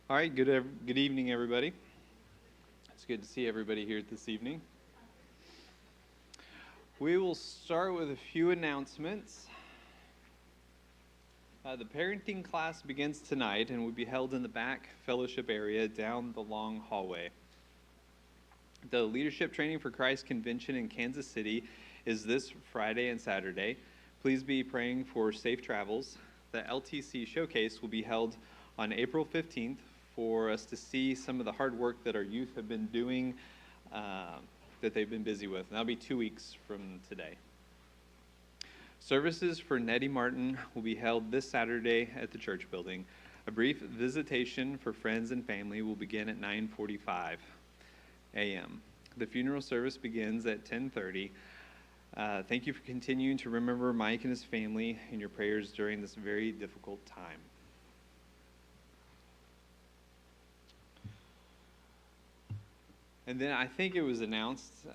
All right, good evening, everybody. It's good to see everybody here this evening. We will start with a few announcements. The parenting class begins tonight and will be held in the back fellowship area down the long hallway. The Leadership Training for Christ Convention in Kansas City is this Friday and Saturday. Please be praying for safe travels. The LTC Showcase will be held on April 15th for us to see some of the hard work that our youth have been doing, that they've been busy with. And that'll be 2 weeks from today. Services for Nettie Martin will be held this Saturday at the church building. A brief visitation for friends and family will begin at 9:45 a.m. The funeral service begins at 10:30. Thank you for continuing to remember Mike and his family in your prayers during this very difficult time. And then I think it was announced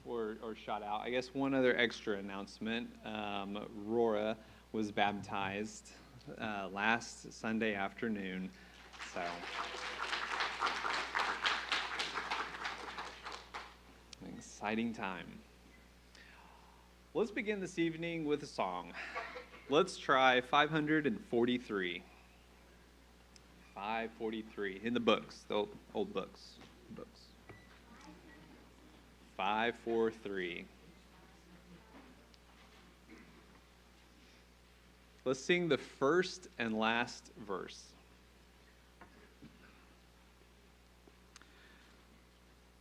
or shot out. I guess one other extra announcement. Rolla was baptized last Sunday afternoon. So an exciting time. Let's begin this evening with a song. Let's try 543. 543 in the books, the old books. 543. Let's sing the first and last verse.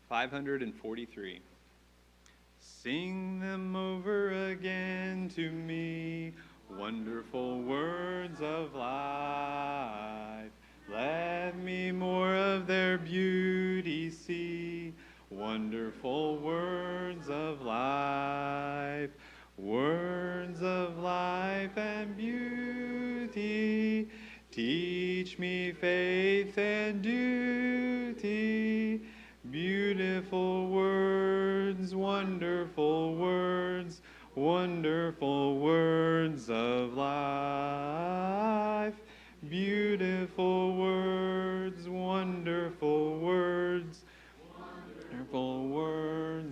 543. Sing them over again to me, wonderful words of life. Let me more of their beauty see. Wonderful words of life and beauty. Teach me faith and duty. Beautiful words, wonderful words of life. Beautiful words, wonderful words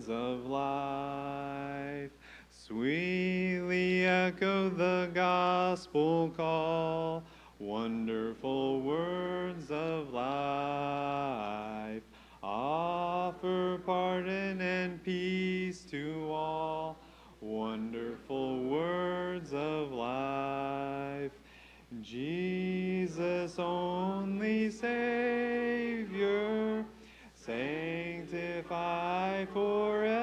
of life. Sweetly echo the gospel call, wonderful words of life. Offer pardon and peace to all, wonderful words of life. Jesus, only Savior, sanctify forever.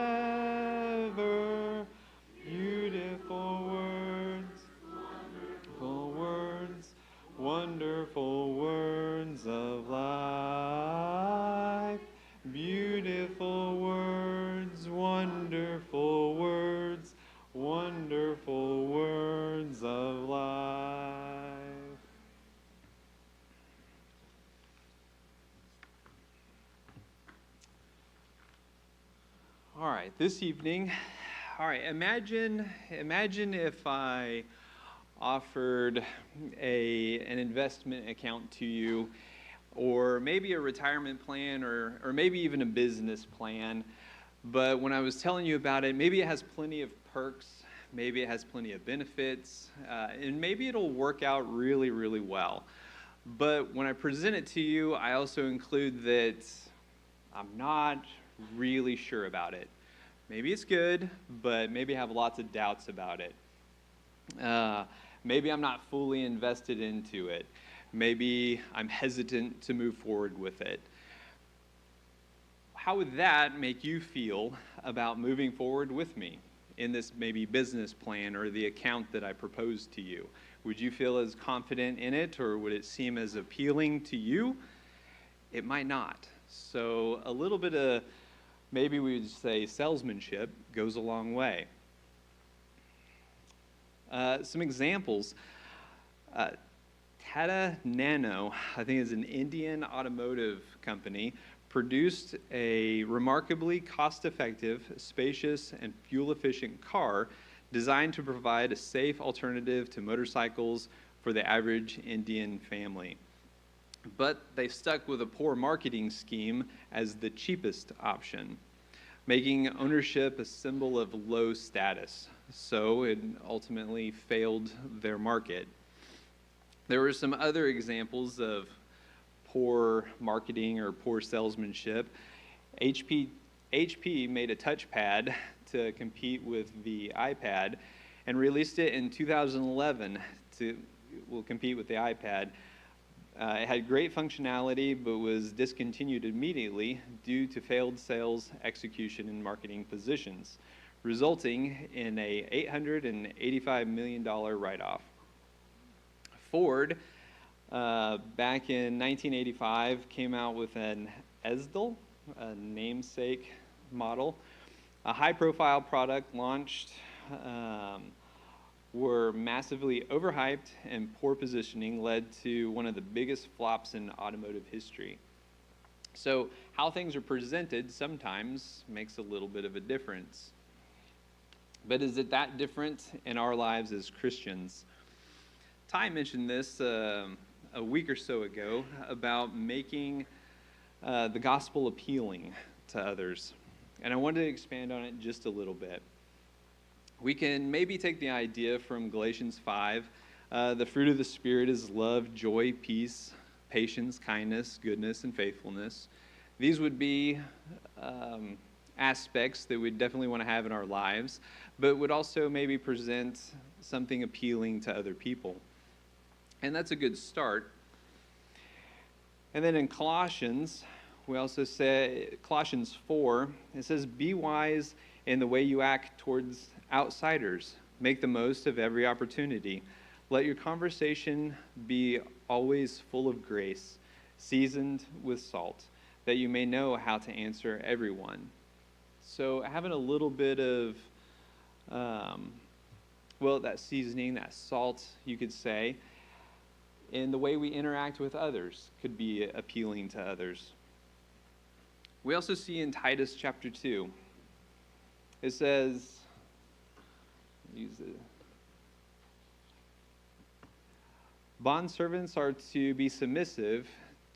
Beautiful wonderful words of life. Beautiful words, wonderful words of life. All right, this evening, imagine if I offered an investment account to you, or maybe a retirement plan, or maybe even a business plan. But when I was telling you about it, maybe it has plenty of perks, maybe it has plenty of benefits, and maybe it'll work out really, really well. But when I present it to you, I also include that I'm not really sure about it. Maybe it's good, but maybe I have lots of doubts about it. Maybe I'm not fully invested into it. Maybe I'm hesitant to move forward with it. How would that make you feel about moving forward with me in this maybe business plan or the account that I proposed to you? Would you feel as confident in it, or would it seem as appealing to you? It might not. So a little bit of, maybe we would say, salesmanship goes a long way. Some examples. Tata Nano, I think is an Indian automotive company, produced a remarkably cost-effective, spacious, and fuel-efficient car designed to provide a safe alternative to motorcycles for the average Indian family. but they stuck with a poor marketing scheme as the cheapest option, making ownership a symbol of low status. So it ultimately failed their market. There were some other examples of poor marketing or poor salesmanship. HP made a touchpad to compete with the iPad and released it in 2011 will compete with the iPad. It had great functionality, but was discontinued immediately due to failed sales, execution, and marketing positions, resulting in a $885 million write-off. Ford, back in 1985, came out with an Esdal, a namesake model. A high-profile product launched, were massively overhyped, and poor positioning led to one of the biggest flops in automotive history. So how things are presented sometimes makes a little bit of a difference. But is it that different in our lives as Christians? Ty mentioned this a week or so ago about making the gospel appealing to others. And I wanted to expand on it just a little bit. We can maybe take the idea from Galatians 5. The fruit of the Spirit is love, joy, peace, patience, kindness, goodness, and faithfulness. These would be aspects that we definitely want to have in our lives, but would also maybe present something appealing to other people. And that's a good start. And then in Colossians, we also say, Colossians 4, it says, "Be wise in the way you act towards outsiders. Make the most of every opportunity. Let your conversation be always full of grace, seasoned with salt, that you may know how to answer everyone." So having a little bit of, that seasoning, that salt, you could say, in the way we interact with others could be appealing to others. We also see in Titus chapter 2, it says, "Bondservants are to be submissive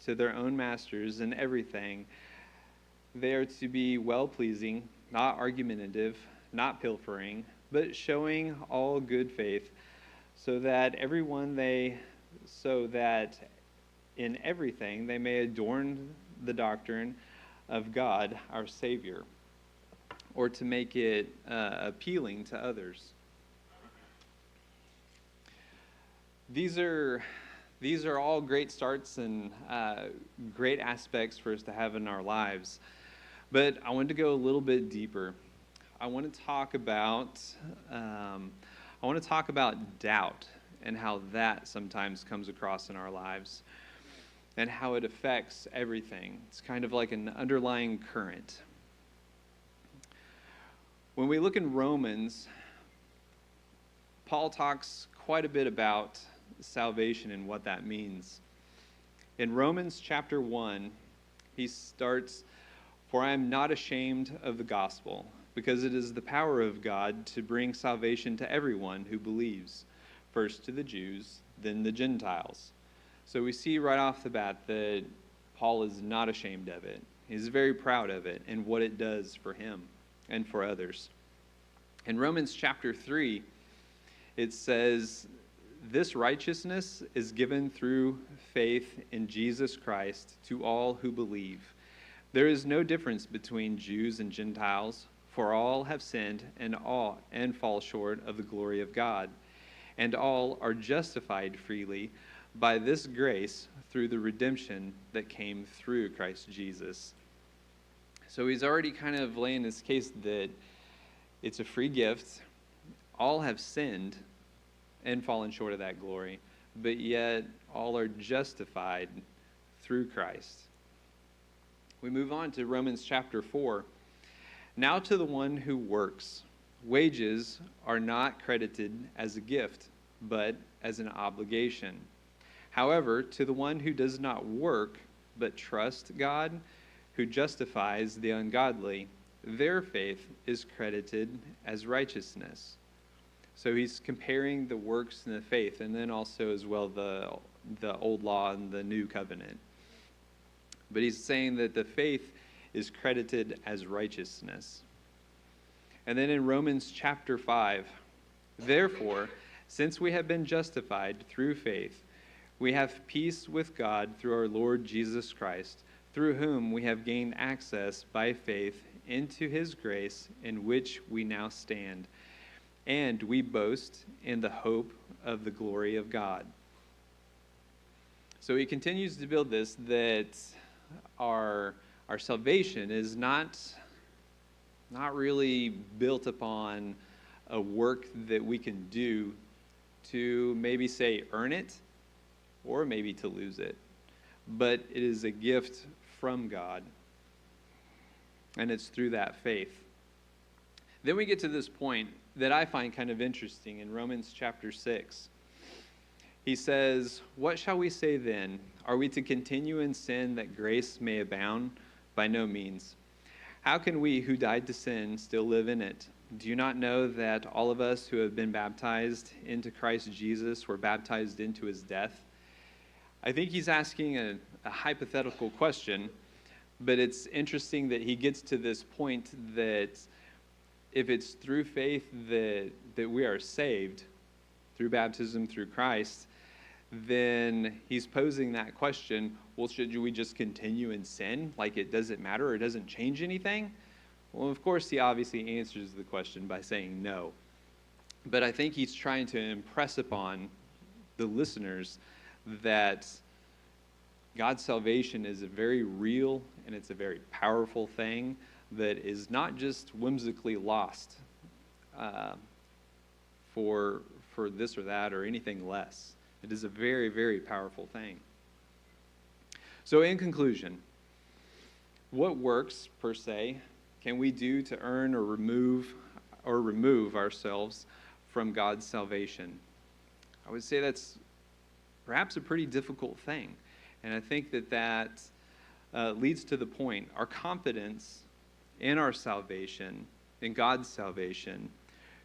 to their own masters in everything. They are to be well-pleasing, not argumentative, not pilfering, but showing all good faith, so that in everything they may adorn the doctrine of God our Savior," or to make it appealing to others. These are all great starts and great aspects for us to have in our lives. But I want to go a little bit deeper. I want to talk about doubt and how that sometimes comes across in our lives and how it affects everything. It's kind of like an underlying current. When we look in Romans, Paul talks quite a bit about salvation and what that means. In Romans chapter 1, he starts, "For I am not ashamed of the gospel, because it is the power of God to bring salvation to everyone who believes, first to the Jews, then the Gentiles." So we see right off the bat that Paul is not ashamed of it. He's very proud of it and what it does for him and for others. In Romans chapter 3, it says, "This righteousness is given through faith in Jesus Christ to all who believe. There is no difference between Jews and Gentiles, for all have sinned and fall short of the glory of God, and all are justified freely by this grace through the redemption that came through Christ Jesus." So he's already kind of laying this case that it's a free gift. All have sinned and fallen short of that glory, but yet all are justified through Christ. We move on to Romans chapter 4. "Now to the one who works, wages are not credited as a gift, but as an obligation. However, to the one who does not work, but trusts God, who justifies the ungodly, their faith is credited as righteousness." So he's comparing the works and the faith, and then also as well the the old law and the new covenant. But he's saying that the faith is credited as righteousness. And then in Romans chapter 5, therefore, since we have been justified through faith, we have peace with God through our Lord Jesus Christ, through whom we have gained access by faith into his grace in which we now stand. And we boast in the hope of the glory of God. So he continues to build this, that our salvation is not really built upon a work that we can do to maybe say earn it or maybe to lose it. But it is a gift from God. And it's through that faith. Then we get to this point that I find kind of interesting in Romans chapter 6. He says, "What shall we say then? Are we to continue in sin that grace may abound? By no means. How can we who died to sin still live in it? Do you not know that all of us who have been baptized into Christ Jesus were baptized into his death?" I think he's asking a hypothetical question, but it's interesting that he gets to this point that if it's through faith that we are saved, through baptism, through Christ, then he's posing that question, well, should we just continue in sin? Like it doesn't matter or it doesn't change anything? Well, of course, he obviously answers the question by saying no. But I think he's trying to impress upon the listeners that God's salvation is a very real and it's a very powerful thing that is not just whimsically lost for this or that or anything less. It is a very, very powerful thing. So in conclusion, what works, per se, can we do to earn or remove ourselves from God's salvation? I would say that's perhaps a pretty difficult thing. And I think that leads to the point. Our confidence in our salvation, in God's salvation,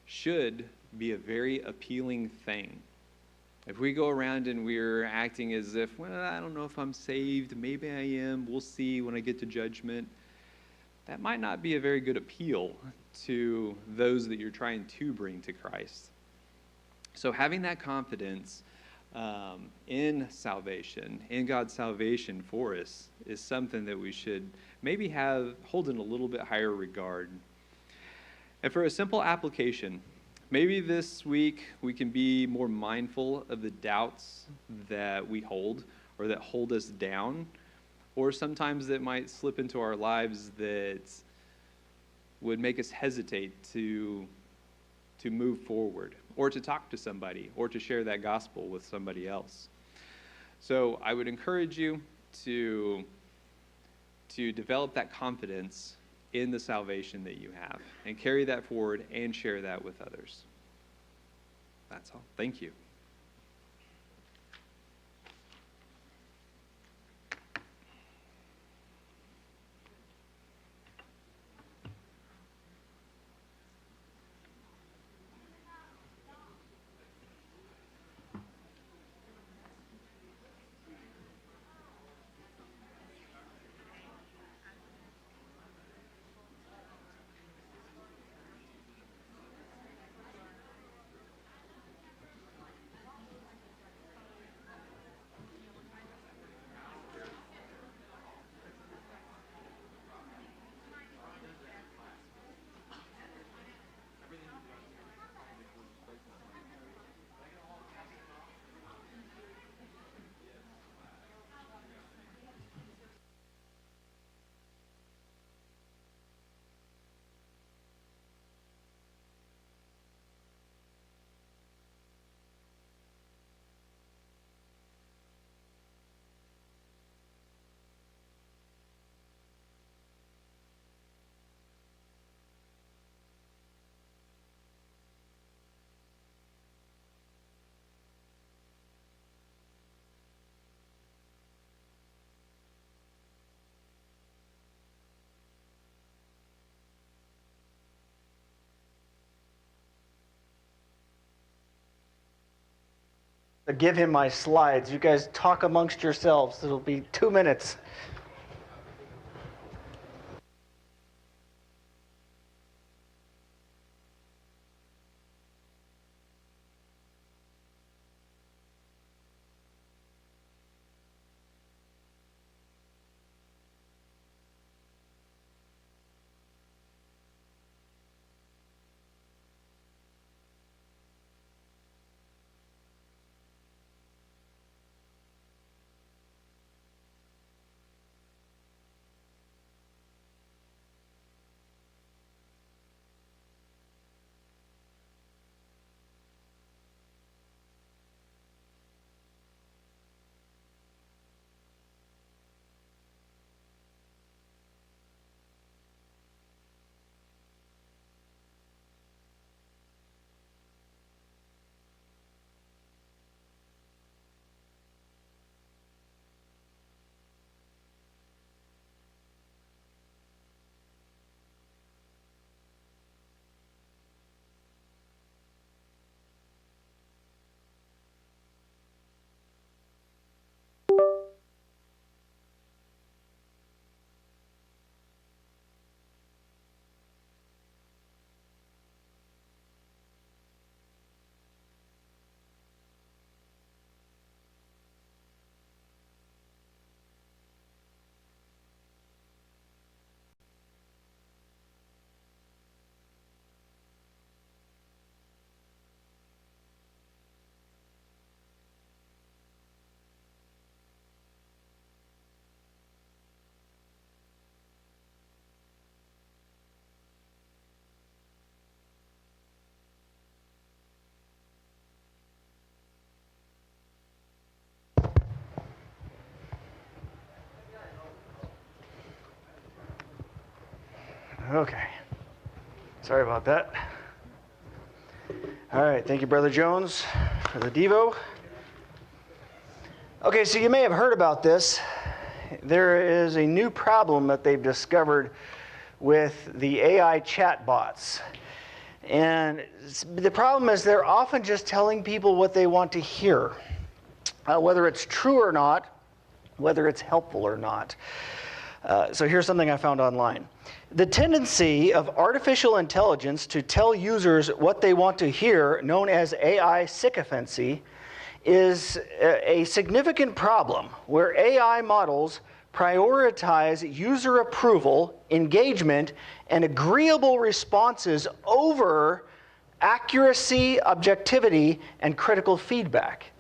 should be a very appealing thing. If we go around and we're acting as if, well, I don't know if I'm saved, maybe I am, we'll see when I get to judgment, that might not be a very good appeal to those that you're trying to bring to Christ. So having that confidence in salvation, in God's salvation for us, is something that we should maybe hold in a little bit higher regard. And for a simple application, maybe this week we can be more mindful of the doubts that we hold or that hold us down, or sometimes that might slip into our lives that would make us hesitate to move forward, or to talk to somebody, or to share that gospel with somebody else. So I would encourage you to develop that confidence in the salvation that you have, and carry that forward and share that with others. That's all. Thank you. Give him my slides. You guys talk amongst yourselves. It'll be 2 minutes. Okay. Sorry about that. All right. Thank you, Brother Jones, for the Devo. Okay, so you may have heard about this. There is a new problem that they've discovered with the AI chatbots. And the problem is they're often just telling people what they want to hear, whether it's true or not, whether it's helpful or not. So here's something I found online. The tendency of artificial intelligence to tell users what they want to hear, known as AI sycophancy, is a significant problem where AI models prioritize user approval, engagement, and agreeable responses over accuracy, objectivity, and critical feedback.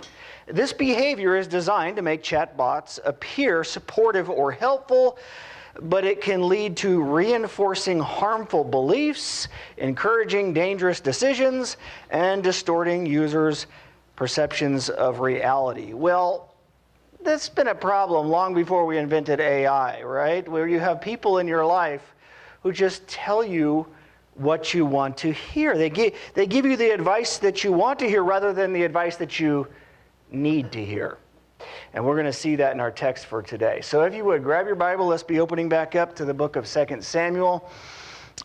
This behavior is designed to make chatbots appear supportive or helpful, but it can lead to reinforcing harmful beliefs, encouraging dangerous decisions, and distorting users' perceptions of reality. Well, that's been a problem long before we invented AI, right? Where you have people in your life who just tell you what you want to hear. They give you the advice that you want to hear rather than the advice that you need to hear. And we're going to see that in our text for today. So if you would, grab your Bible. Let's be opening back up to the book of 2 Samuel.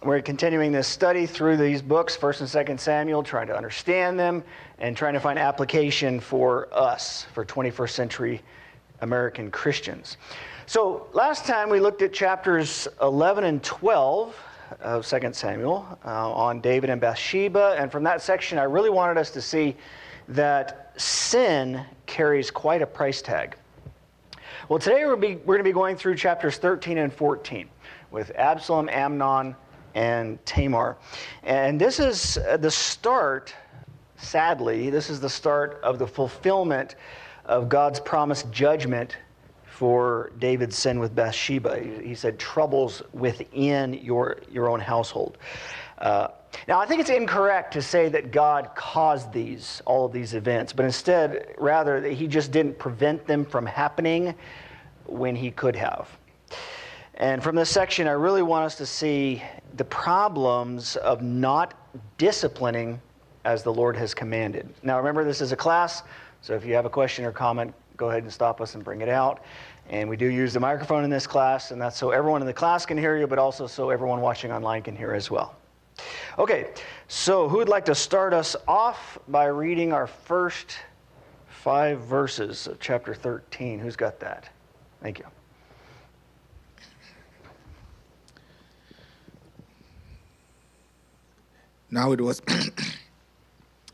We're continuing this study through these books, 1 and 2 Samuel, trying to understand them and trying to find application for us, for 21st century American Christians. So last time we looked at chapters 11 and 12 of 2 Samuel on David and Bathsheba. And from that section, I really wanted us to see that sin carries quite a price tag. Well, today we're going to be going through chapters 13 and 14 with Absalom, Amnon, and Tamar. And this is the start, sadly, this is the start of the fulfillment of God's promised judgment for David's sin with Bathsheba. He said troubles within your own household. Now, I think it's incorrect to say that God caused all of these events, but instead, rather, that he just didn't prevent them from happening when he could have. And from this section, I really want us to see the problems of not disciplining as the Lord has commanded. Now, remember, this is a class, so if you have a question or comment, go ahead and stop us and bring it out. And we do use the microphone in this class, and that's so everyone in the class can hear you, but also so everyone watching online can hear as well. Okay, so who would like to start us off by reading our first 5 verses of chapter 13. Who's got that? Thank you. Now it was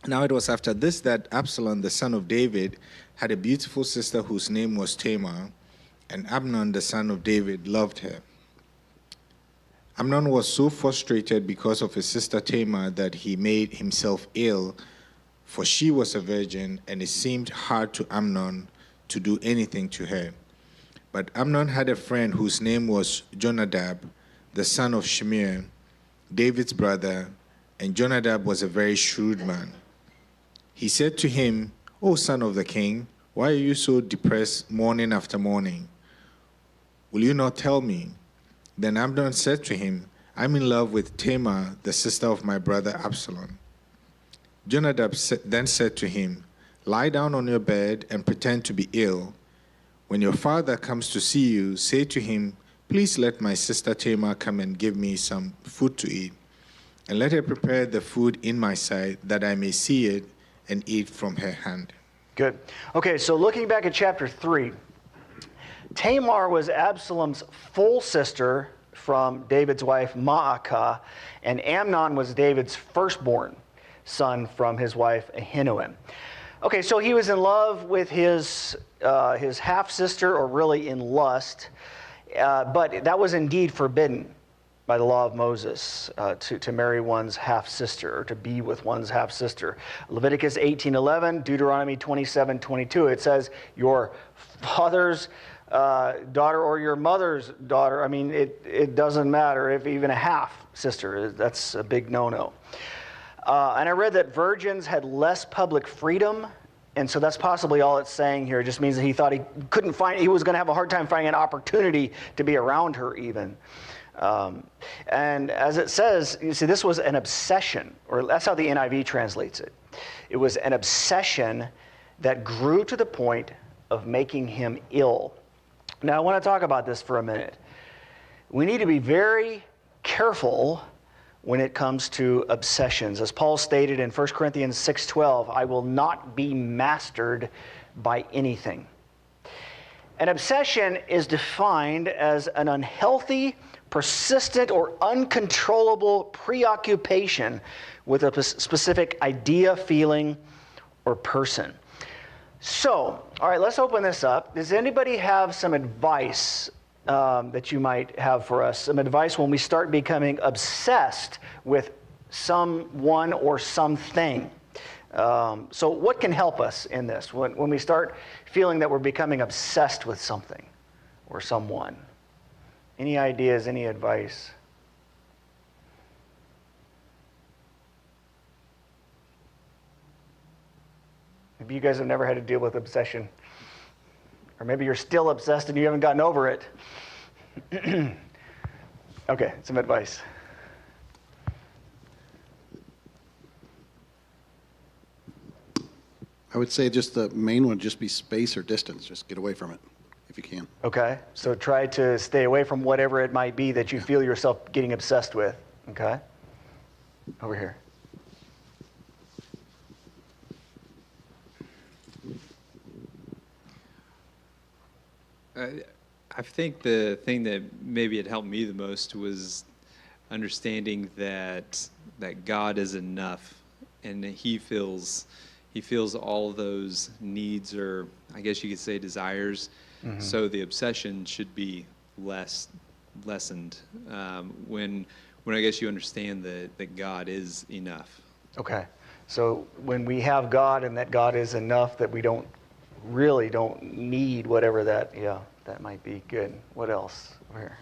now it was after this that Absalom, the son of David, had a beautiful sister whose name was Tamar, and Amnon, the son of David, loved her. Amnon was so frustrated because of his sister Tamar that he made himself ill, for she was a virgin, and it seemed hard to Amnon to do anything to her. But Amnon had a friend whose name was Jonadab, the son of Shimei, David's brother, and Jonadab was a very shrewd man. He said to him, "O son of the king, why are you so depressed morning after morning? Will you not tell me?" Then Amnon said to him, "I'm in love with Tamar, the sister of my brother Absalom." Jonadab then said to him, "Lie down on your bed and pretend to be ill. When your father comes to see you, say to him, 'Please let my sister Tamar come and give me some food to eat, and let her prepare the food in my sight, that I may see it and eat from her hand.'" Good. Okay, so looking back at chapter 3, Tamar was Absalom's full sister from David's wife Maacah, and Amnon was David's firstborn son from his wife Ahinoam. Okay, so he was in love with his half-sister, or really in lust, but that was indeed forbidden by the law of Moses, to marry one's half-sister, or to be with one's half-sister. Leviticus 18:11, Deuteronomy 27:22, it says, your father's daughter or your mother's daughter, I mean, it doesn't matter if even a half-sister, that's a big no-no. And I read that virgins had less public freedom, and so that's possibly all it's saying here. It just means that he thought he was going to have a hard time finding an opportunity to be around her even. And as it says, you see, this was an obsession, or that's how the NIV translates it. It was an obsession that grew to the point of making him ill. Now, I want to talk about this for a minute. We need to be very careful when it comes to obsessions. As Paul stated in 1 Corinthians 6:12, "I will not be mastered by anything." An obsession is defined as an unhealthy, persistent, or uncontrollable preoccupation with a specific idea, feeling, or person. So, all right, let's open this up. Does anybody have some advice that you might have for us? Some advice when we start becoming obsessed with someone or something. So what can help us in this when we start feeling that we're becoming obsessed with something or someone? Any ideas, any advice? Maybe you guys have never had to deal with obsession. Or maybe you're still obsessed and you haven't gotten over it. Okay, some advice. I would say just the main one, just be space or distance. Just get away from it if you can. Okay, so try to stay away from whatever it might be that you feel yourself getting obsessed with. Okay? Over here. I think the thing that maybe had helped me the most was understanding that God is enough, and that He fills all those needs, or I guess you could say desires. Mm-hmm. So the obsession should be lessened when I guess you understand that God is enough. Okay, so when we have God and that God is enough, that we don't need whatever that might be. Good. What else? Over here.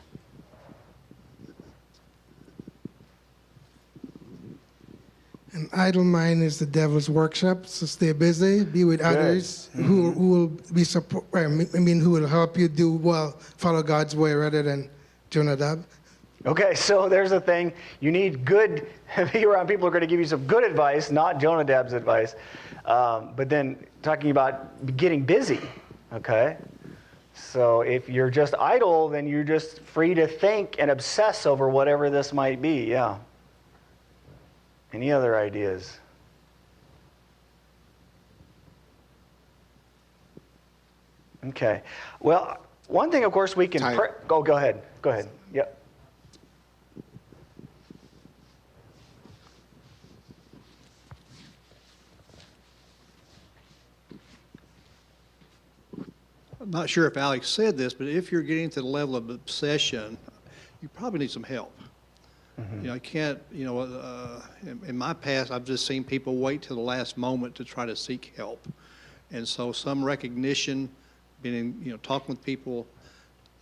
An idle mind is the devil's workshop, so stay busy, be with others who will be support. Who will help you do well, follow God's way rather than Jonadab. Okay, so there's a thing. You need be around people who are going to give you some good advice, not Jonadab's advice. But then talking about getting busy, okay? So if you're just idle, then you're just free to think and obsess over whatever this might be, yeah. Any other ideas? Okay. Well, one thing, of course, we can Time. pray. Go ahead. Go ahead. Yep. I'm not sure if Alex said this, but if you're getting to the level of obsession, you probably need some help. You know, I can't, in my past, I've just seen people wait till the last moment to try to seek help. And so some recognition, talking with people,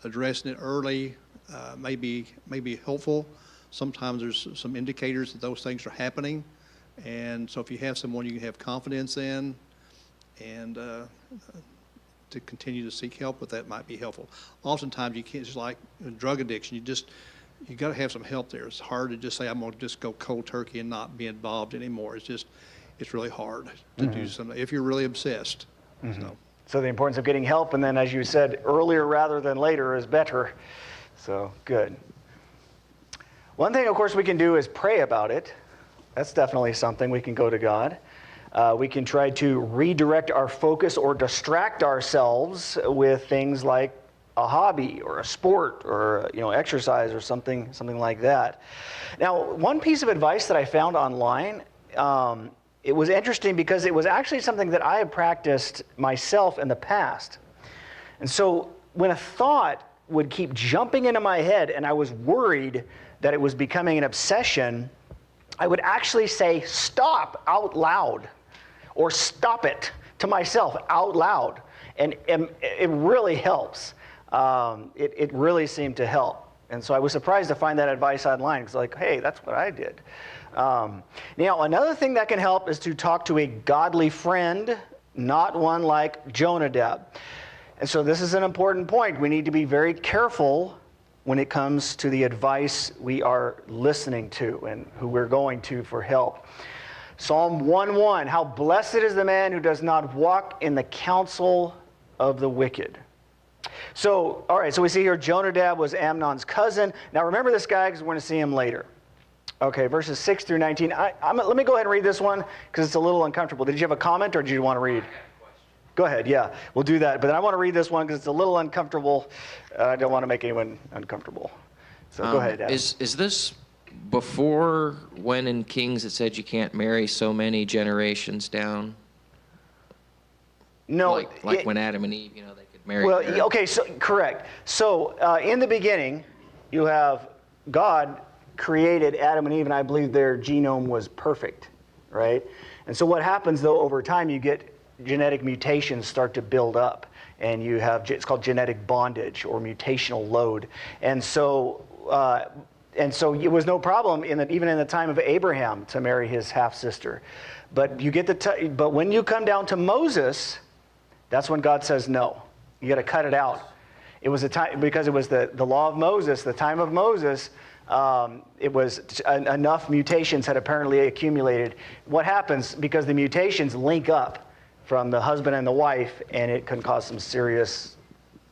addressing it early, may be helpful. Sometimes there's some indicators that those things are happening. And so if you have someone you can have confidence in and to continue to seek help with that might be helpful. Oftentimes you can't, just like drug addiction, you got to have some help there. It's hard to just say, I'm going to just go cold turkey and not be involved anymore. It's really hard to do something if you're really obsessed. So the importance of getting help, and then, as you said, earlier rather than later is better. So, good. One thing, of course, we can do is pray about it. That's definitely something. We can go to God. We can try to redirect our focus or distract ourselves with things like a hobby or a sport or exercise or something like that. Now, one piece of advice that I found online, it was interesting because it was actually something that I had practiced myself in the past. And so when a thought would keep jumping into my head and I was worried that it was becoming an obsession, I would actually say stop out loud or stop it to myself out loud. And it really helps. It really seemed to help. And so I was surprised to find that advice online. It's like, hey, that's what I did. Now, another thing that can help is to talk to a godly friend, not one like Jonadab. And so this is an important point. We need to be very careful when it comes to the advice we are listening to and who we're going to for help. Psalm 1:1, how blessed is the man who does not walk in the counsel of the wicked. So, all right, so we see here Jonadab was Amnon's cousin. Now remember this guy because we're going to see him later. Okay, verses 6 through 19. Let me go ahead and read this one because it's a little uncomfortable. Did you have a comment or did you want to read? Go ahead, yeah, we'll do that. But I want to read this one because it's a little uncomfortable. I don't want to make anyone uncomfortable. So go ahead, Adam. Is this before when in Kings it said you can't marry so many generations down? No. Like when Adam and Eve, they could marry. Well, okay, so correct. So in the beginning, you have God created Adam and Eve, and I believe their genome was perfect, right? And so what happens, though, over time, you get genetic mutations start to build up, and you have, it's called genetic bondage or mutational load. And so it was no problem even in the time of Abraham to marry his half-sister. But but when you come down to Moses, that's when God says no. You got to cut it out. It was a time because it was the law of Moses, the time of Moses. It was enough mutations had apparently accumulated. What happens because the mutations link up from the husband and the wife, and it can cause some serious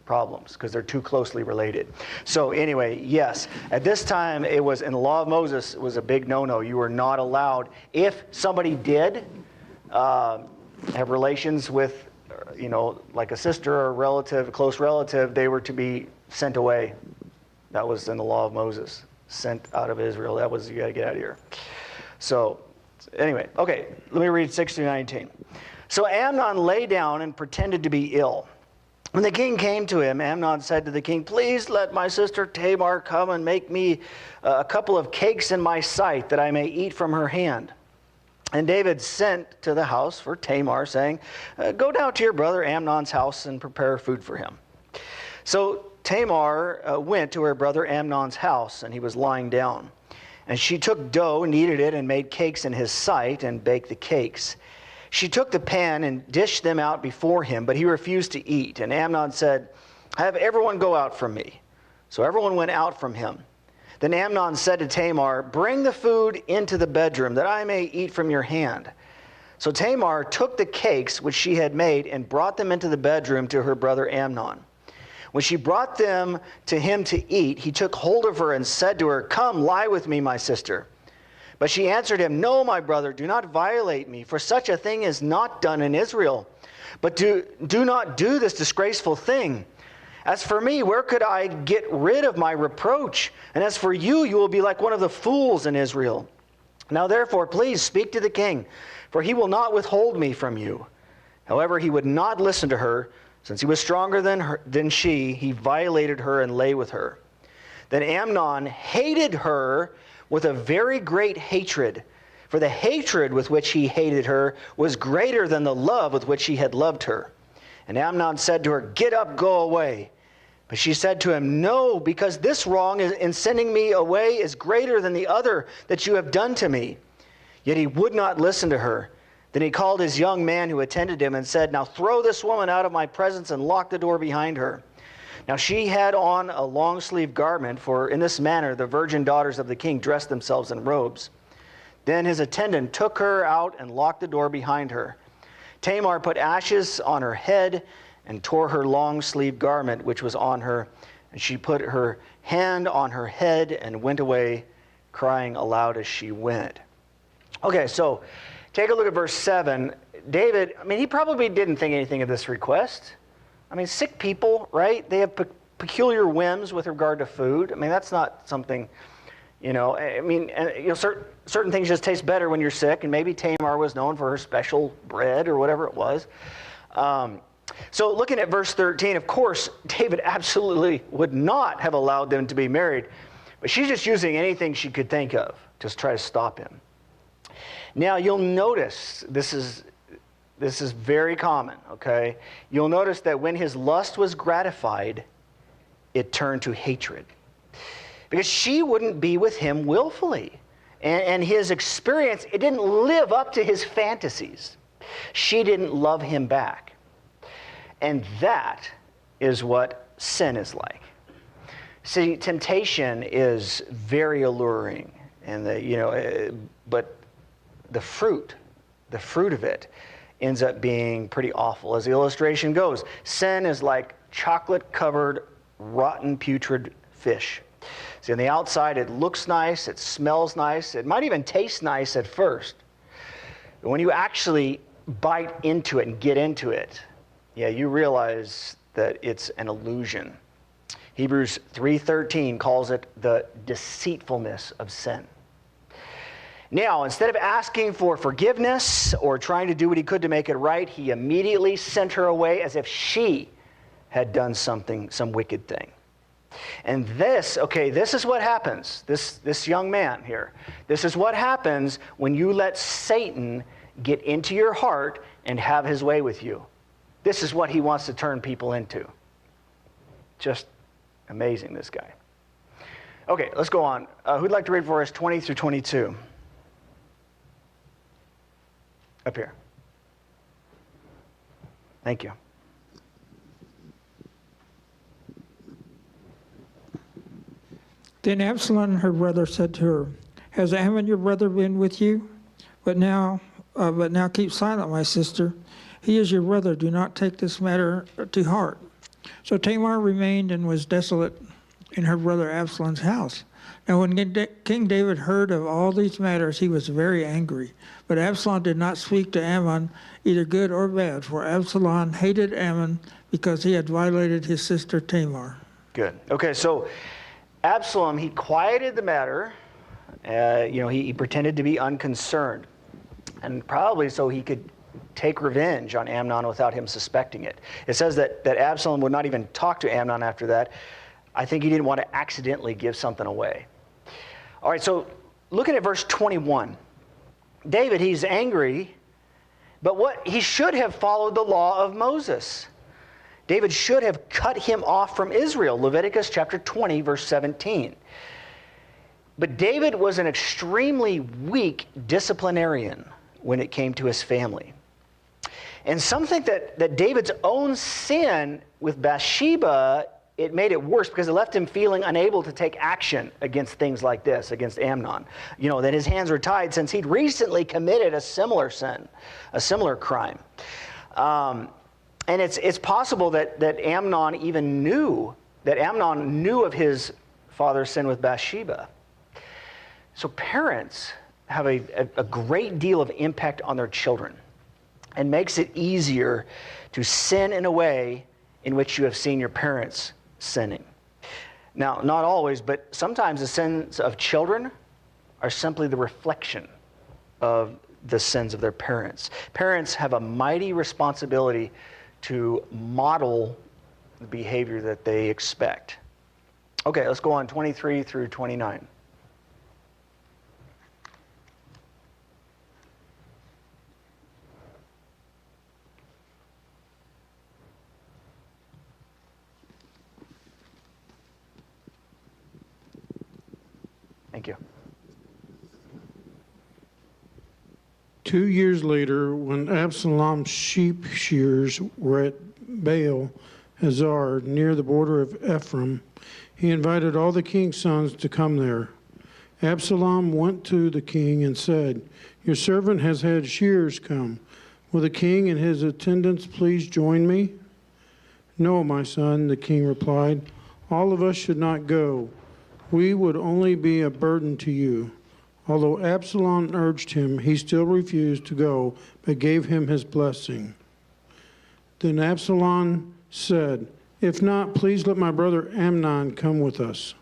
problems because they're too closely related. So anyway, yes, at this time it was in the law of Moses. It was a big no-no. You were not allowed. If somebody did have relations with, like a sister or a relative, a close relative, they were to be sent away. That was in the law of Moses. Sent out of Israel. That was, you got to get out of here. So anyway, okay, let me read 6 through 19. So Amnon lay down and pretended to be ill. When the king came to him, Amnon said to the king, please let my sister Tamar come and make me a couple of cakes in my sight that I may eat from her hand. And David sent to the house for Tamar, saying, go down to your brother Amnon's house and prepare food for him. So Tamar went to her brother Amnon's house, and he was lying down. And she took dough, kneaded it, and made cakes in his sight, and baked the cakes. She took the pan and dished them out before him, but he refused to eat. And Amnon said, have everyone go out from me. So everyone went out from him. Then Amnon said to Tamar, bring the food into the bedroom, that I may eat from your hand. So Tamar took the cakes which she had made and brought them into the bedroom to her brother Amnon. When she brought them to him to eat, he took hold of her and said to her, come, lie with me, my sister. But she answered him, "No, my brother, do not violate me, for such a thing is not done in Israel. But do not do this disgraceful thing. As for me, where could I get rid of my reproach? And as for you, you will be like one of the fools in Israel. Now therefore, please speak to the king, for he will not withhold me from you." However, he would not listen to her. Since he was stronger than she, he violated her and lay with her. Then Amnon hated her with a very great hatred, for the hatred with which he hated her was greater than the love with which he had loved her. And Amnon said to her, "Get up, go away." But she said to him, "No, because this wrong in sending me away is greater than the other that you have done to me." Yet he would not listen to her. Then he called his young man who attended him and said, "Now throw this woman out of my presence and lock the door behind her." Now she had on a long-sleeved garment, for in this manner the virgin daughters of the king dressed themselves in robes. Then his attendant took her out and locked the door behind her. Tamar put ashes on her head and tore her long-sleeved garment which was on her. And she put her hand on her head and went away, crying aloud as she went. Okay, so take a look at verse 7. David, he probably didn't think anything of this request. Sick people, right? They have peculiar whims with regard to food. That's not something, certain things just taste better when you're sick, and maybe Tamar was known for her special bread or whatever it was. So looking at verse 13, of course, David absolutely would not have allowed them to be married, but she's just using anything she could think of to try to stop him. Now, you'll notice, this is very common, okay? You'll notice that when his lust was gratified, it turned to hatred. Because she wouldn't be with him willfully. And his experience, it didn't live up to his fantasies. She didn't love him back. And that is what sin is like. See, temptation is very alluring, and but the fruit of it ends up being pretty awful. As the illustration goes, sin is like chocolate-covered, rotten, putrid fish. See, on the outside, it looks nice, it smells nice, it might even taste nice at first. But when you actually bite into it and get into it, you realize that it's an illusion. Hebrews 3:13 calls it the deceitfulness of sin. Now, instead of asking for forgiveness or trying to do what he could to make it right, he immediately sent her away as if she had done some wicked thing. And this is what happens, this young man here. This is what happens when you let Satan get into your heart and have his way with you. This is what he wants to turn people into. Just amazing, this guy. Okay, let's go on. Who'd like to read for us 20 through 22? Up here. Thank you. Then Absalom, her brother, said to her, "Has Ammon your brother been with you? But now keep silent, my sister. He is your brother. Do not take this matter to heart." So Tamar remained and was desolate in her brother Absalom's house. Now when King David heard of all these matters, he was very angry. But Absalom did not speak to Ammon, either good or bad, for Absalom hated Ammon because he had violated his sister Tamar. Good. Okay, so Absalom, he quieted the matter. He pretended to be unconcerned. And probably so he could take revenge on Amnon without him suspecting it. It says that Absalom would not even talk to Amnon after that. I think he didn't want to accidentally give something away. All right, so looking at verse 21. David, he's angry, but he should have followed the law of Moses. David should have cut him off from Israel, Leviticus chapter 20, verse 17. But David was an extremely weak disciplinarian when it came to his family. And some think that David's own sin with Bathsheba, it made it worse because it left him feeling unable to take action against things like this, against Amnon. That his hands were tied since he'd recently committed a similar sin, a similar crime. And it's possible that Amnon even knew of his father's sin with Bathsheba. So parents, have a great deal of impact on their children and makes it easier to sin in a way in which you have seen your parents sinning. Now, not always, but sometimes the sins of children are simply the reflection of the sins of their parents. Parents have a mighty responsibility to model the behavior that they expect. Okay, let's go on 23 through 29. Thank you. 2 years later, when Absalom's sheep shears were at Baal Hazor, near the border of Ephraim, he invited all the king's sons to come there. Absalom went to the king and said, "Your servant has had shears come. Will the king and his attendants please join me?" "No, my son," the king replied. "All of us should not go. We would only be a burden to you." Although Absalom urged him, he still refused to go, but gave him his blessing. Then Absalom said, "If not, please let my brother Amnon come with us."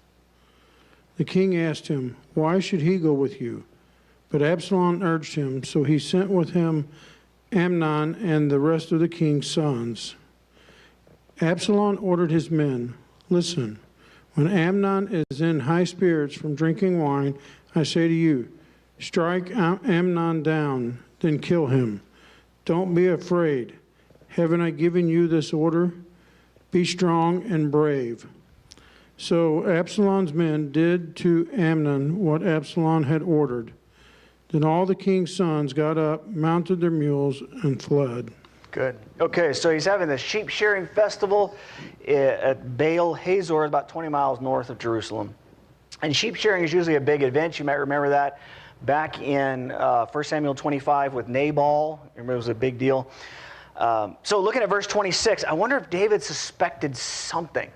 The king asked him, "Why should he go with you?" But Absalom urged him, so he sent with him Amnon and the rest of the king's sons. Absalom ordered his men, "Listen, when Amnon is in high spirits from drinking wine, I say to you, strike Amnon down, then kill him. Don't be afraid. Haven't I given you this order? Be strong and brave." So Absalom's men did to Amnon what Absalom had ordered. Then all the king's sons got up, mounted their mules, and fled. Good. Okay, so he's having the sheep shearing festival at Baal Hazor, about 20 miles north of Jerusalem. And sheep shearing is usually a big event. You might remember that back in 1 Samuel 25 with Nabal. Remember, it was a big deal. So looking at verse 26, I wonder if David suspected something.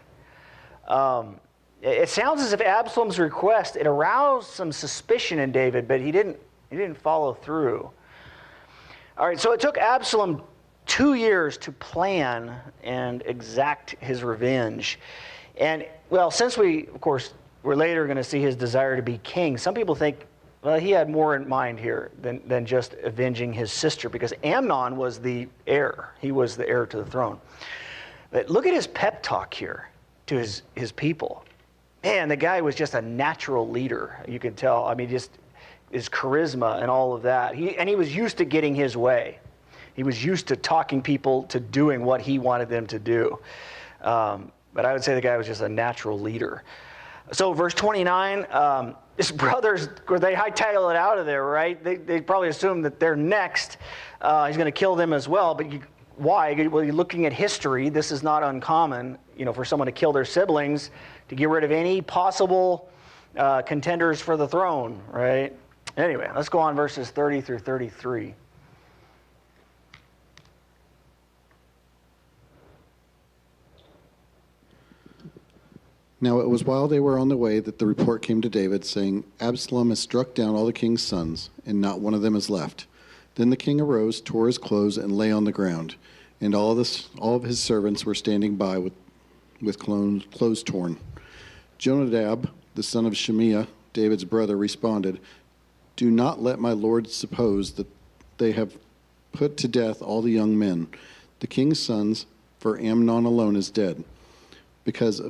It sounds as if Absalom's request, it aroused some suspicion in David, but he didn't follow through. All right, so it took Absalom 2 years to plan and exact his revenge. And, well, since we're later going to see his desire to be king, some people think, well, he had more in mind here than just avenging his sister, because Amnon was the heir. He was the heir to the throne. But look at his pep talk here to his people. Man, the guy was just a natural leader. You could tell. I mean, just his charisma and all of that. He was used to getting his way. He was used to talking people to doing what he wanted them to do. But I would say the guy was just a natural leader. So verse 29, his brothers, they hightail it out of there, right? They probably assume that they're next. He's going to kill them as well. But why? Well, you're looking at history. This is not uncommon, for someone to kill their siblings to get rid of any possible contenders for the throne, right? Anyway, let's go on verses 30 through 33. Now it was while they were on the way that the report came to David, saying, "Absalom has struck down all the king's sons, and not one of them is left." Then the king arose, tore his clothes, and lay on the ground. And all of his servants were standing by with clothes torn. Jonadab, the son of Shemiah, David's brother, responded, "Do not let my lord suppose that they have put to death all the young men, the king's sons, for Amnon alone is dead. Because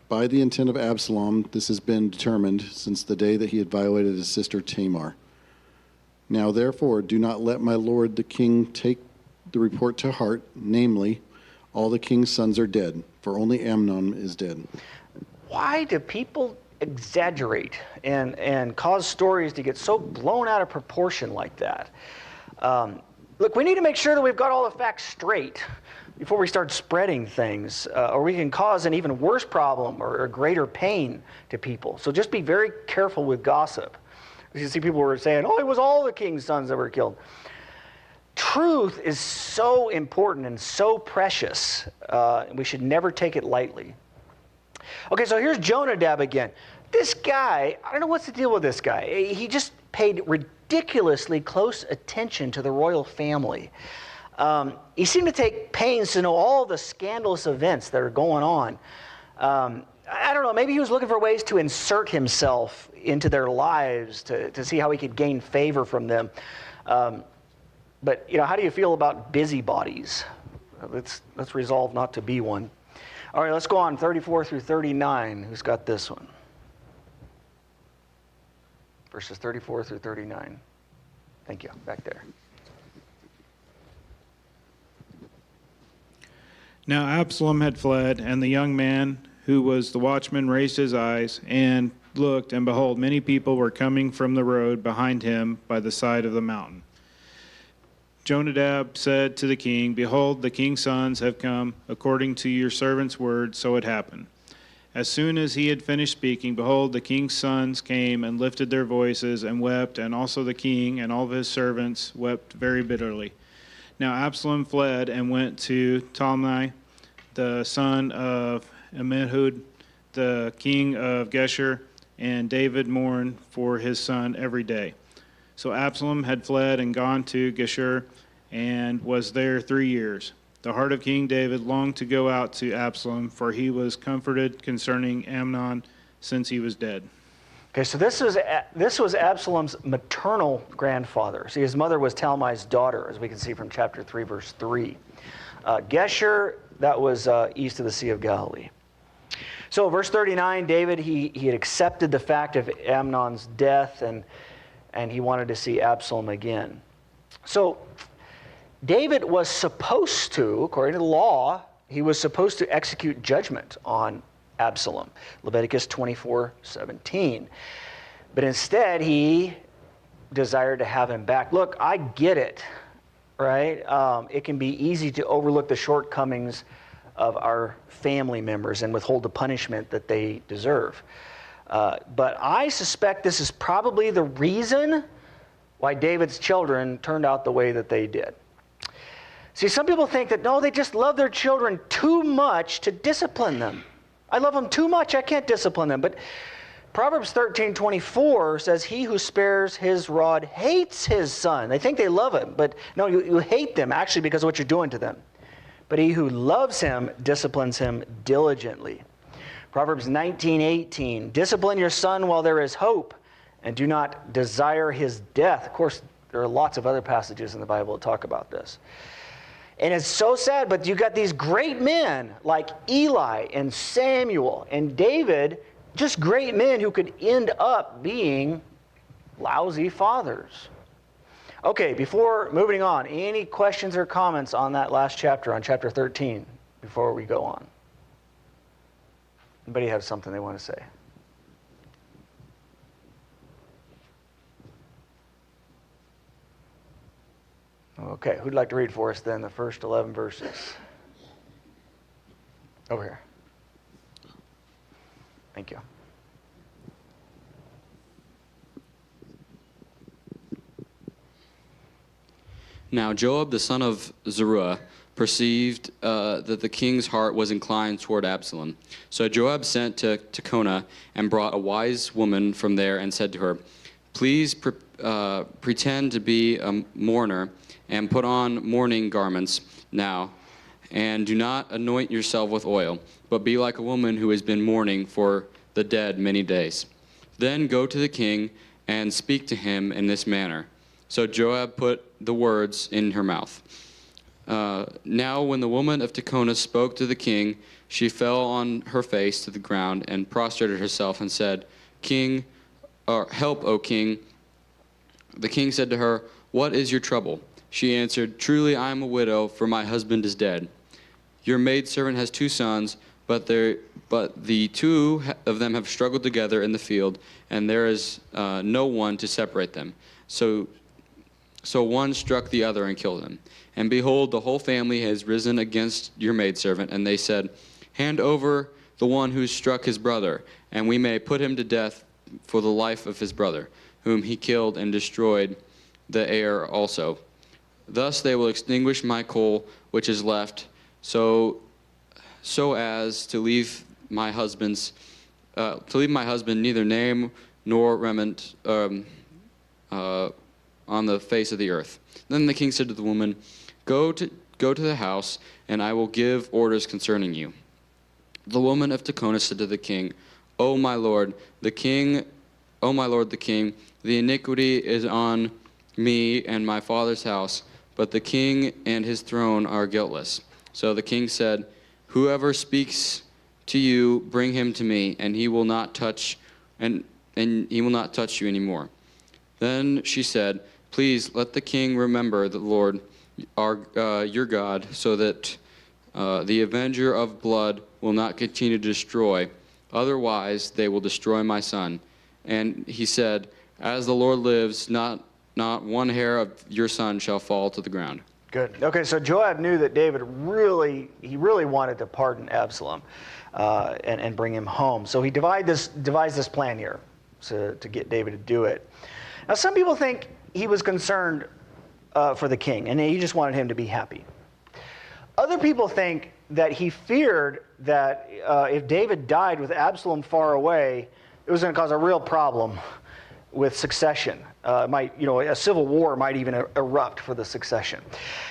by the intent of Absalom, this has been determined since the day that he had violated his sister Tamar. Now, therefore, do not let my lord the king take the report to heart, namely, all the king's sons are dead, for only Amnon is dead." Why do people exaggerate and cause stories to get so blown out of proportion like that? Look, we need to make sure that we've got all the facts straight before we start spreading things, or we can cause an even worse problem or greater pain to people. So just be very careful with gossip. You see people were saying, "Oh, it was all the king's sons that were killed." Truth is so important and so precious. We should never take it lightly. Okay, so here's Jonadab again. This guy, I don't know what's the deal with this guy. paid ridiculously close attention to the royal family. He seemed to take pains to know all the scandalous events that are going on. I don't know, maybe he was looking for ways to insert himself into their lives to see how he could gain favor from them. But, how do you feel about busybodies? Let's resolve not to be one. All right, let's go on, 34 through 39. Who's got this one? Verses 34 through 39. Thank you, back there. Now Absalom had fled, and the young man who was the watchman raised his eyes and looked, and behold, many people were coming from the road behind him by the side of the mountain. Jonadab said to the king, Behold, the king's sons have come, according to your servant's word, so it happened. As soon as he had finished speaking, behold, the king's sons came and lifted their voices and wept, and also the king and all of his servants wept very bitterly. Now Absalom fled and went to Talmai, the son of Ammihud, the king of Geshur, and David mourned for his son every day. So Absalom had fled and gone to Geshur and was there 3 years. The heart of King David longed to go out to Absalom, for he was comforted concerning Amnon since he was dead. Okay, so this was Absalom's maternal grandfather. See, his mother was Talmai's daughter, as we can see from chapter 3, verse 3. Geshur, that was east of the Sea of Galilee. So verse 39, David, he had accepted the fact of Amnon's death, and he wanted to see Absalom again. So David was supposed to, according to the law, he was supposed to execute judgment on Absalom, Leviticus 24:17. But instead, he desired to have him back. Look, I get it, right? It can be easy to overlook the shortcomings of our family members and withhold the punishment that they deserve. But I suspect this is probably the reason why David's children turned out the way that they did. See, some people think that, no, they just love their children too much to discipline them. I love them too much, I can't discipline them. But Proverbs 13:24 says, he who spares his rod hates his son. They think they love him, but no, you hate them actually because of what you're doing to them. But he who loves him disciplines him diligently. Proverbs 19:18, discipline your son while there is hope, and do not desire his death. Of course, there are lots of other passages in the Bible that talk about this. And it's so sad, but you got these great men like Eli and Samuel and David, just great men who could end up being lousy fathers. Okay, before moving on, any questions or comments on that last chapter, on chapter 13, before we go on? Anybody have something they want to say? Okay, who'd like to read for us then the first 11 verses? Over here. Thank you. Now Joab the son of Zeruiah perceived that the king's heart was inclined toward Absalom. So Joab sent to Tekoa and brought a wise woman from there and said to her, Please pretend to be a mourner and put on mourning garments now, and do not anoint yourself with oil, but be like a woman who has been mourning for the dead many days. Then go to the king and speak to him in this manner. So Joab put the words in her mouth. Now when the woman of Tekoa spoke to the king, she fell on her face to the ground and prostrated herself and said, Help, O king. The king said to her, What is your trouble? She answered, Truly I am a widow, for my husband is dead. Your maidservant has 2 sons, but the 2 of them have struggled together in the field, and there is no one to separate them. So one struck the other and killed him. And behold, the whole family has risen against your maidservant, and they said, Hand over the one who struck his brother, and we may put him to death for the life of his brother, whom he killed and destroyed the heir also. Thus they will extinguish my coal which is left, so as to leave my husband neither name nor remnant on the face of the earth. Then the king said to the woman, Go to the house, and I will give orders concerning you. The woman of Tekoa said to the king, O my lord, the king, the iniquity is on me and my father's house, but the king and his throne are guiltless. So the king said, Whoever speaks to you, bring him to me, and he will not touch you anymore. Then she said, Please let the king remember the Lord your God, so that the avenger of blood will not continue to destroy. Otherwise, they will destroy my son. And he said, As the Lord lives, not one hair of your son shall fall to the ground. Good. Okay, so Joab knew that David really wanted to pardon Absalom and bring him home. So he devised this plan here to get David to do it. Now, some people think he was concerned for the king, and he just wanted him to be happy. Other people think that he feared that if David died with Absalom far away, it was going to cause a real problem with succession. A civil war might even erupt for the succession.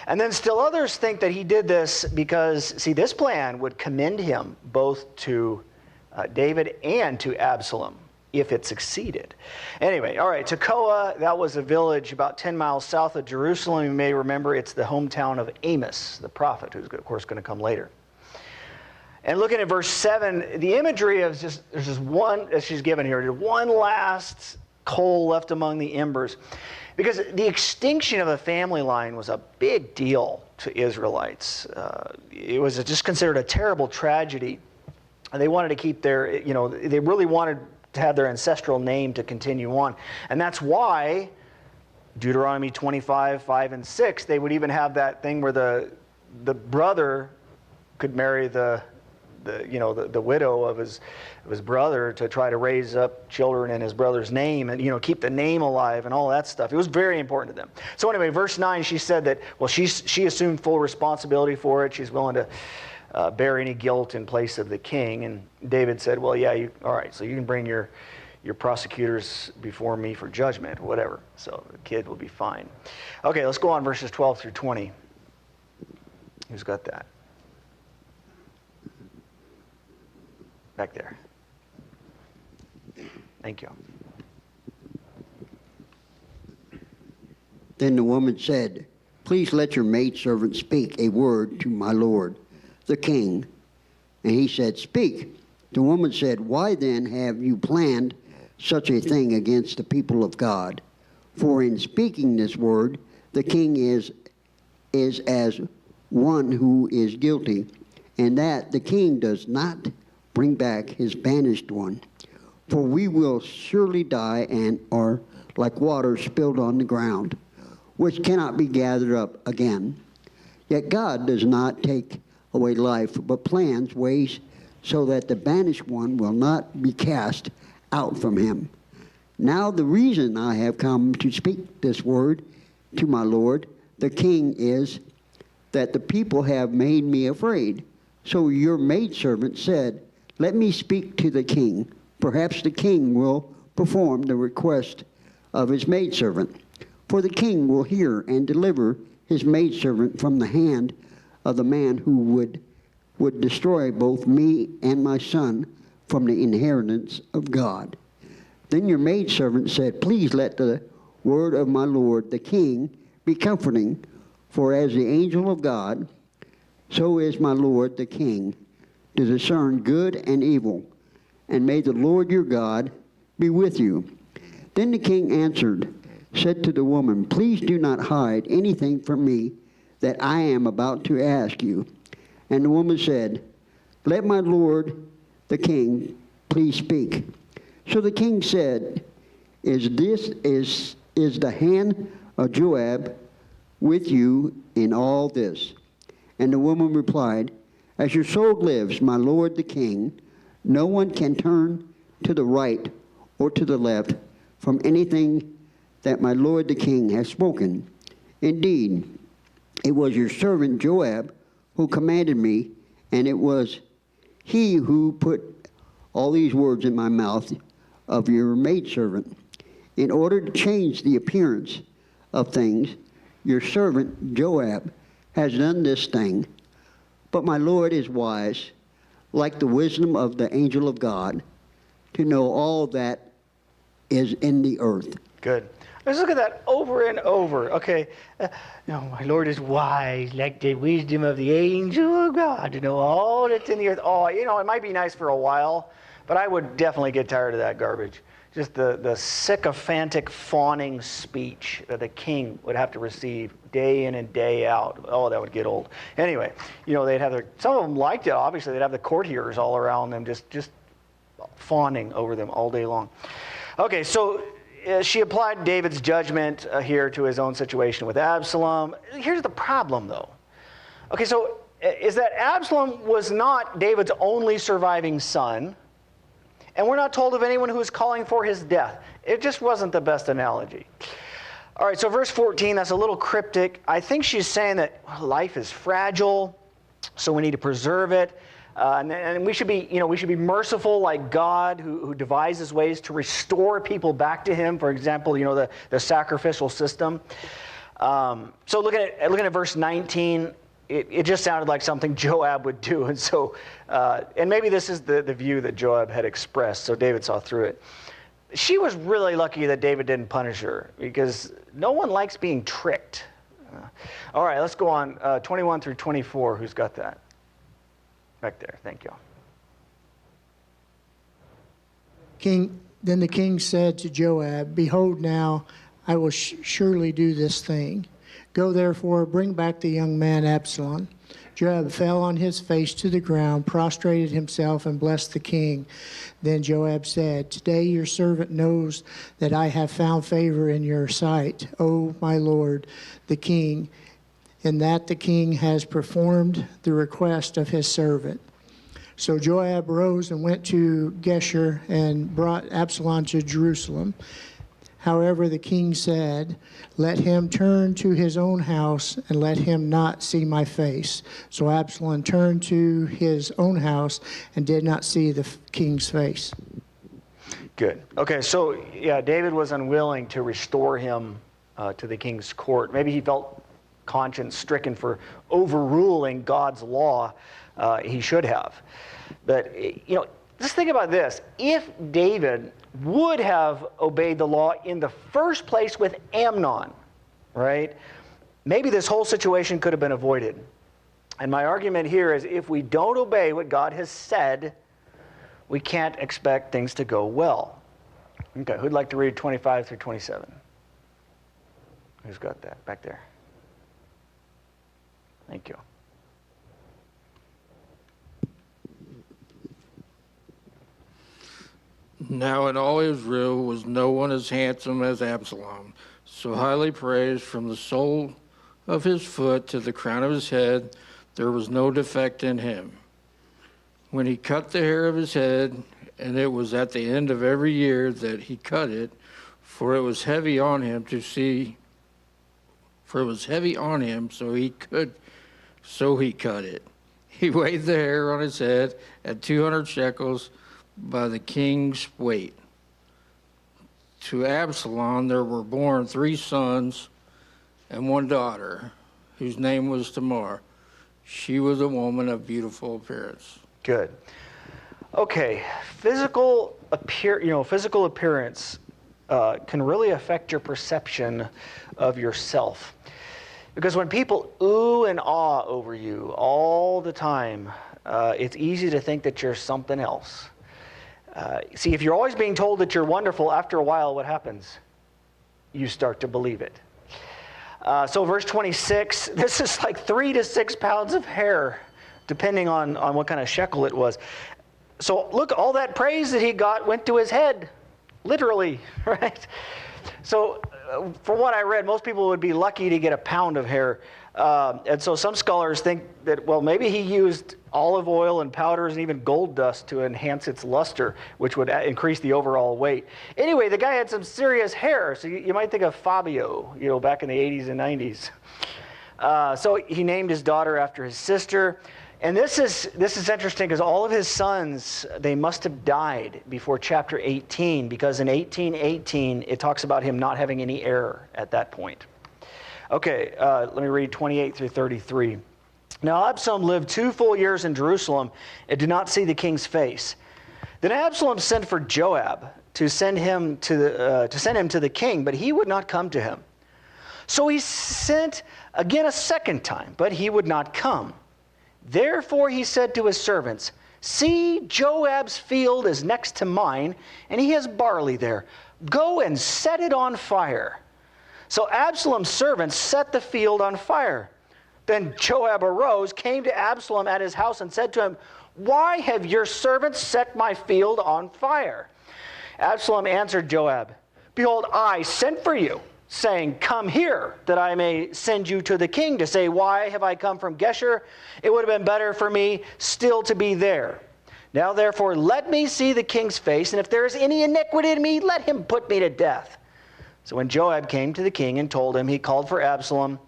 And then still others think that he did this because, see, this plan would commend him both to David and to Absalom if it succeeded. Anyway, all right, Tekoa, that was a village about 10 miles south of Jerusalem. You may remember it's the hometown of Amos, the prophet, who's, of course, going to come later. And looking at verse 7, the imagery of there's just one, as she's given here, one last coal left among the embers. Because the extinction of a family line was a big deal to Israelites. It was just considered a terrible tragedy. And they wanted to keep their, they really wanted to have their ancestral name to continue on. And that's why Deuteronomy 25, 5, and 6, they would even have that thing where the brother could marry the widow of his brother to try to raise up children in his brother's name and, keep the name alive and all that stuff. It was very important to them. So anyway, verse 9, she said that, she assumed full responsibility for it. She's willing to bear any guilt in place of the king. And David said, well, yeah, all right, so you can bring your prosecutors before me for judgment, whatever. So the kid will be fine. Okay, let's go on verses 12 through 20. Who's got that? Back there. Thank you. Then the woman said, Please let your maidservant speak a word to my lord, the king. And he said, Speak. The woman said, Why then have you planned such a thing against the people of God? For in speaking this word, the king is as one who is guilty, and that the king does not bring back his banished one. For we will surely die and are like water spilled on the ground, which cannot be gathered up again. Yet God does not take away life, but plans ways so that the banished one will not be cast out from him. Now the reason I have come to speak this word to my lord, the king, is that the people have made me afraid. So your maidservant said, Let me speak to the king. Perhaps the king will perform the request of his maidservant. For the king will hear and deliver his maidservant from the hand of the man who would destroy both me and my son from the inheritance of God. Then your maidservant said, Please let the word of my lord the king be comforting, for as the angel of God, so is my lord the king, to discern good and evil, and may the Lord your God be with you. Then the king answered, said to the woman, Please do not hide anything from me that I am about to ask you. And the woman said, Let my lord the king please speak. So the king said, Is the hand of Joab with you in all this? And the woman replied, As your soul lives, my lord the king, no one can turn to the right or to the left from anything that my lord the king has spoken. Indeed, it was your servant Joab who commanded me, and it was he who put all these words in my mouth of your maidservant. In order to change the appearance of things, your servant Joab has done this thing. But my Lord is wise, like the wisdom of the angel of God, to know all that is in the earth. Good. Let's look at that over and over. Okay. No, my Lord is wise, like the wisdom of the angel of God, to know all that's in the earth. Oh, it might be nice for a while, but I would definitely get tired of that garbage. Just the sycophantic, fawning speech that the king would have to receive day in and day out. Oh, that would get old. Anyway, they'd have some of them liked it, obviously. They'd have the courtiers all around them, just fawning over them all day long. Okay, so she applied David's judgment here to his own situation with Absalom. Here's the problem, though. Okay, so is that Absalom was not David's only surviving son, and we're not told of anyone who was calling for his death. It just wasn't the best analogy. All right, so verse 14, that's a little cryptic. I think she's saying that life is fragile, so we need to preserve it. And we should be merciful like God, who devises ways to restore people back to Him. For example, the sacrificial system. So looking at verse 19, it just sounded like something Joab would do, and so and maybe this is the view that Joab had expressed. So David saw through it. She was really lucky that David didn't punish her, because no one likes being tricked. All right, let's go on. 21 through 24. Who's got that? Back there, thank you. Then the king said to Joab, "Behold now, I will surely do this thing. Go therefore, bring back the young man Absalom." Joab fell on his face to the ground, prostrated himself, and blessed the king. Then Joab said, "Today your servant knows that I have found favor in your sight, O my lord, the king, in that the king has performed the request of his servant." So Joab rose and went to Geshur and brought Absalom to Jerusalem. However, the king said, "Let him turn to his own house and let him not see my face." So Absalom turned to his own house and did not see the king's face. Good. Okay, so yeah, David was unwilling to restore him to the king's court. Maybe he felt conscience stricken for overruling God's law. He should have. But, just think about this. If David would have obeyed the law in the first place with Amnon, right, maybe this whole situation could have been avoided. And my argument here is, if we don't obey what God has said, we can't expect things to go well. Okay, who'd like to read 25 through 27? Who's got that back there? Thank you. Now in all Israel was no one as handsome as Absalom, so highly praised from the sole of his foot to the crown of his head. There was no defect in him. When he cut the hair of his head, and it was at the end of every year that he cut it, for it was heavy on him, so he cut it. He weighed the hair on his head at 200 shekels by the king's weight. To Absalom there were born 3 sons and 1 daughter, whose name was Tamar. She was a woman of beautiful appearance. Good. Okay, physical appearance can really affect your perception of yourself. Because when people ooh and ah over you all the time, it's easy to think that you're something else. See, if you're always being told that you're wonderful, after a while, what happens? You start to believe it. So verse 26, this is like 3 to 6 pounds of hair, depending on what kind of shekel it was. So look, all that praise that he got went to his head, literally, right? So from what I read, most people would be lucky to get a pound of hair. And so some scholars think that, well, maybe he used olive oil and powders and even gold dust to enhance its luster, which would increase the overall weight. Anyway, the guy had some serious hair, so you might think of Fabio, back in the 80s and 90s. So he named his daughter after his sister. And this is interesting because all of his sons, they must have died before chapter 18, because in 18:18 it talks about him not having any heir at that point. Okay, let me read 28 through 33. Now Absalom lived 2 full years in Jerusalem and did not see the king's face. Then Absalom sent for Joab to send him to the king, but he would not come to him. So he sent again a second time, but he would not come. Therefore he said to his servants, "See, Joab's field is next to mine, and he has barley there. Go and set it on fire." So Absalom's servants set the field on fire. Then Joab arose, came to Absalom at his house, and said to him, "Why have your servants set my field on fire?" Absalom answered Joab, "Behold, I sent for you, saying, 'Come here, that I may send you to the king to say, why have I come from Geshur? It would have been better for me still to be there. Now therefore let me see the king's face, and if there is any iniquity in me, let him put me to death.' So when Joab came to the king and told him, he called for Absalom.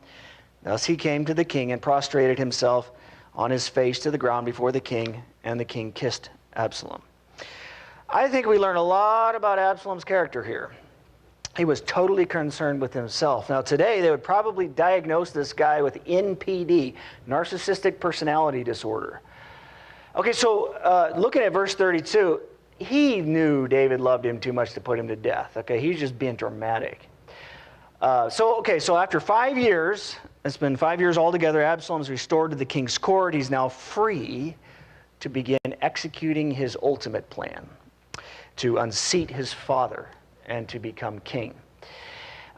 Thus he came to the king and prostrated himself on his face to the ground before the king, and the king kissed Absalom." I think we learn a lot about Absalom's character here. He was totally concerned with himself. Now today they would probably diagnose this guy with NPD, narcissistic personality disorder. Okay, so looking at verse 32, he knew David loved him too much to put him to death. Okay, he's just being dramatic. So after 5 years, it's been 5 years altogether, Absalom's restored to the king's court. He's now free to begin executing his ultimate plan, to unseat his father and to become king.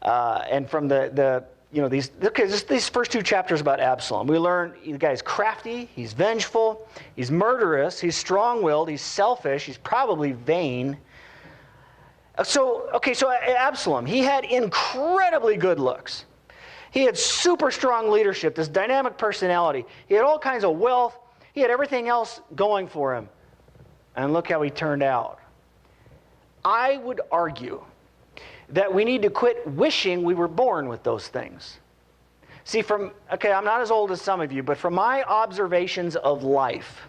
And from these first 2 chapters about Absalom, we learn the guy's crafty, he's vengeful, he's murderous, he's strong-willed, he's selfish, he's probably vain. So Absalom, he had incredibly good looks. He had super strong leadership, this dynamic personality. He had all kinds of wealth. He had everything else going for him. And look how he turned out. I would argue that we need to quit wishing we were born with those things. See, I'm not as old as some of you, but from my observations of life,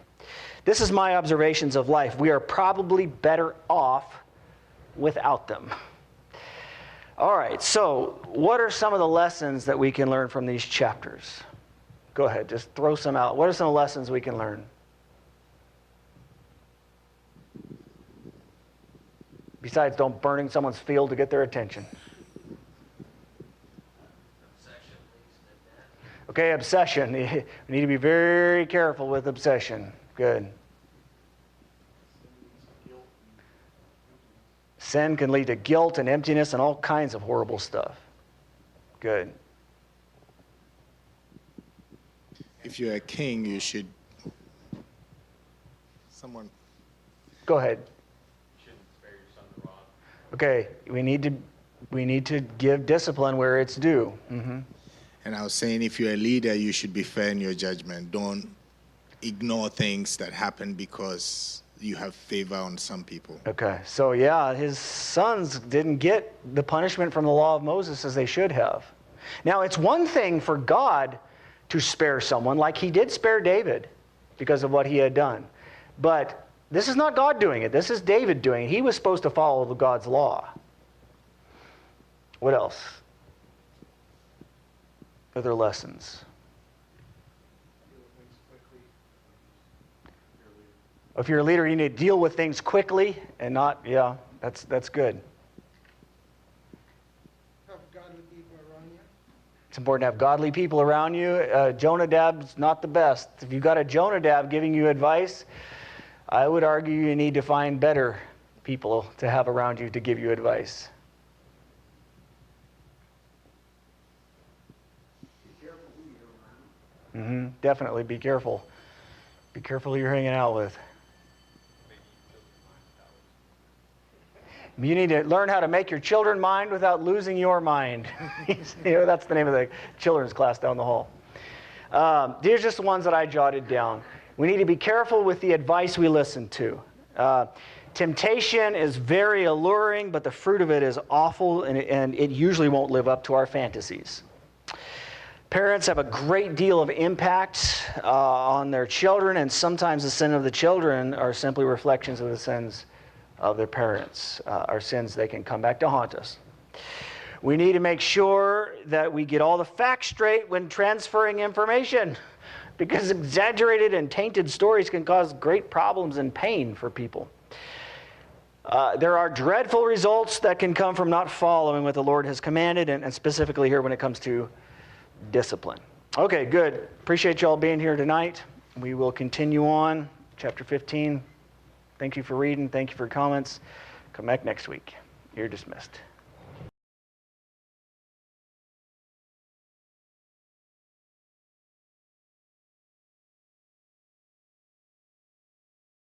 this is my observations of life, we are probably better off without them. All right, so what are some of the lessons that we can learn from these chapters? Go ahead, just throw some out. What are some lessons we can learn? Besides, don't burning someone's field to get their attention. Okay, obsession. We need to be very careful with obsession. Good. Sin can lead to guilt and emptiness and all kinds of horrible stuff. Good. If you're a king, you should... Someone... Go ahead. Okay, we need to give discipline where it's due. Mm-hmm. And I was saying, if you're a leader, you should be fair in your judgment. Don't ignore things that happen because you have favor on some people. Okay, so yeah, his sons didn't get the punishment from the law of Moses as they should have. Now, it's one thing for God to spare someone, like he did spare David because of what he had done. But this is not God doing it. This is David doing it. He was supposed to follow God's law. What else? Other lessons? If you're a leader, you need to deal with things quickly and not, yeah, that's good. Have godly people around you. It's important to have godly people around you. Jonadab's not the best. If you've got a Jonadab giving you advice, I would argue you need to find better people to have around you to give you advice. Be careful who you're around. Definitely be careful. Be careful who you're hanging out with. You need to learn how to make your children mind without losing your mind. That's the name of the children's class down the hall. These are just the ones that I jotted down. We need to be careful with the advice we listen to. Temptation is very alluring, but the fruit of it is awful, and it usually won't live up to our fantasies. Parents have a great deal of impact on their children, and sometimes the sin of the children are simply reflections of the sins of their parents, our sins. They can come back to haunt us. We need to make sure that we get all the facts straight when transferring information, because exaggerated and tainted stories can cause great problems and pain for people. There are dreadful results that can come from not following what the Lord has commanded, and specifically here when it comes to discipline. Okay, good. Appreciate you all being here tonight. We will continue on, chapter 15. Thank you for reading. Thank you for your comments. Come back next week. You're dismissed.